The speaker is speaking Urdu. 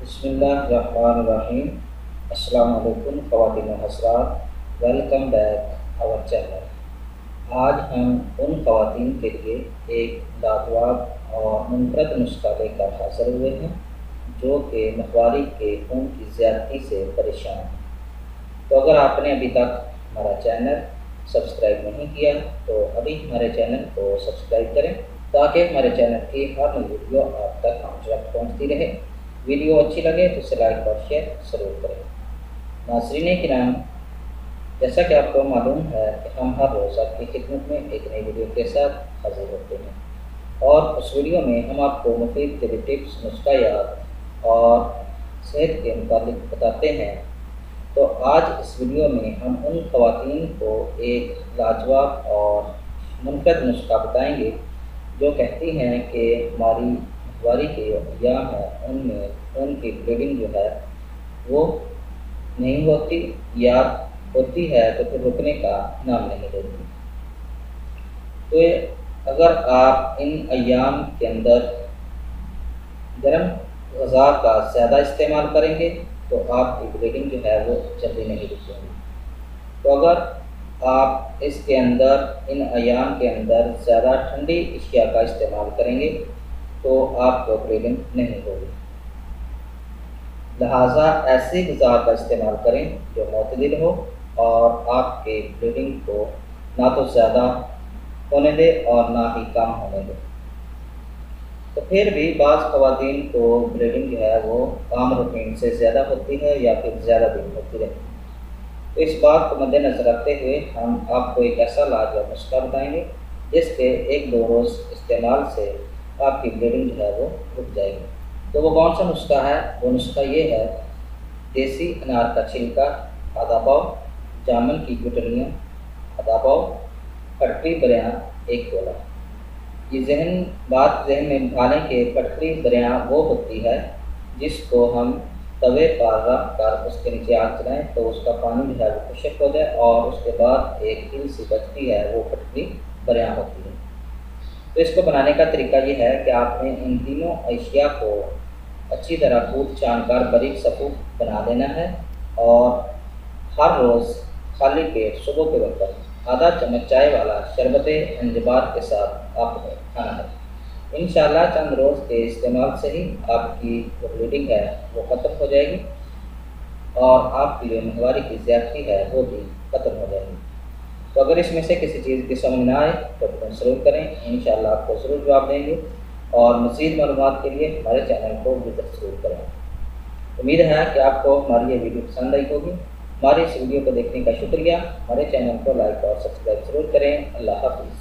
بسم اللہ الرحمن الرحیم۔ السلام علیکم خواتین و حضرات، ویلکم بیک آور چینل۔ آج ہم ان خواتین کے لیے ایک لاجواب اور منفرد نسخہ لے کر حاضر ہوئے ہیں جو کہ ماہواری کے خون کی زیادتی سے پریشان ہیں۔ تو اگر آپ نے ابھی تک ہمارا چینل سبسکرائب نہیں کیا تو ابھی ہمارے چینل کو سبسکرائب کریں تاکہ ہمارے چینل کی ہر نئی ویڈیو آپ تک پہنچتی رہے۔ ویڈیو اچھی لگے تو اسے لائک اور شیئر ضرور کریں۔ ناظرین کرام، جیسا کہ آپ کو معلوم ہے کہ ہم ہر روز آپ کی خدمت میں ایک نئی ویڈیو کے ساتھ حاضر ہوتے ہیں، اور اس ویڈیو میں ہم آپ کو مفید طبی ٹپس، نسخیات اور صحت کے متعلق بتاتے ہیں۔ تو آج اس ویڈیو میں ہم ان خواتین کو ایک لاجواب اور منفرد نسخہ بتائیں گے جو کہتی ہیں کہ ہماری ماہواری کے ایام ہیں، ان میں خون کی بلیڈنگ جو ہے وہ نہیں ہوتی، یا ہوتی ہے تو پھر رکنے کا نام نہیں لیتی۔ تو اگر آپ ان ایام کے اندر گرم غذا کا زیادہ استعمال کریں گے تو آپ کی بلیڈنگ جو ہے وہ جلدی نہیں رکے گی۔ تو اگر آپ اس کے اندر ان ایام کے اندر زیادہ ٹھنڈی اشیاء کا استعمال کریں گے تو آپ کو بلیڈنگ نہیں ہوگی۔ لہٰذا ایسی غذا کا استعمال کریں جو معتدل ہو اور آپ کے بلیڈنگ کو نہ تو زیادہ ہونے دے اور نہ ہی کم ہونے دے۔ تو پھر بھی بعض خواتین کو بلیڈنگ جو ہے وہ عام روٹین سے زیادہ ہوتی ہے یا پھر زیادہ دن ہوتی رہتی ہے۔ تو اس بات کو مد نظر رکھتے ہوئے ہم آپ کو ایک ایسا لاجواب نسخہ بتائیں گے جس کے 1-2 روز استعمال سے آپ کی بلیڈنگ جو ہے وہ رک جائے گی۔ تو وہ کون سا نسخہ ہے؟ وہ نسخہ یہ ہے: دیسی انار کا چھلکا آدھا پاؤ، جامن کی گٹلیاں آدھا پاؤ، پٹری بریاں 1 گولا۔ یہ بات ذہن میں ڈالیں کہ پٹری بریاں وہ ہوتی ہے جس کو ہم توے پر رکھ کر اس کے نیچے آگ چلائیں تو اس کا پانی جو ہے وہ خشک ہو جائے، اور اس کے بعد ایک ہل سی بچتی ہے، وہ پٹری بریاں ہوتی ہے۔ تو اس کو بنانے کا طریقہ یہ ہے کہ آپ نے ان تینوں اشیاء کو اچھی طرح کود چان کر باریک صفوف بنا لینا ہے، اور ہر روز خالی پیٹ صبح کے وقت آدھا چمچ چائے والا شربت انجبار کے ساتھ آپ کو کھانا ہے۔ انشاءاللہ چند روز کے استعمال سے ہی آپ کی جو بلیڈنگ ہے وہ ختم ہو جائے گی، اور آپ کی جو ماہواری کی زیادتی ہے وہ بھی ختم ہو جائے گی۔ تو اگر اس میں سے کسی چیز کی سمجھ نہ آئے تو کمنٹ ضرور کریں، انشاءاللہ آپ کو ضرور جواب دیں گے، اور مزید معلومات کے لیے ہمارے چینل کو وزٹ ضرور کریں۔ امید ہے کہ آپ کو ہماری یہ ویڈیو پسند آئی ہوگی۔ ہماری اس ویڈیو کو دیکھنے کا شکریہ۔ ہمارے چینل کو لائک اور سبسکرائب ضرور کریں۔ اللہ حافظ۔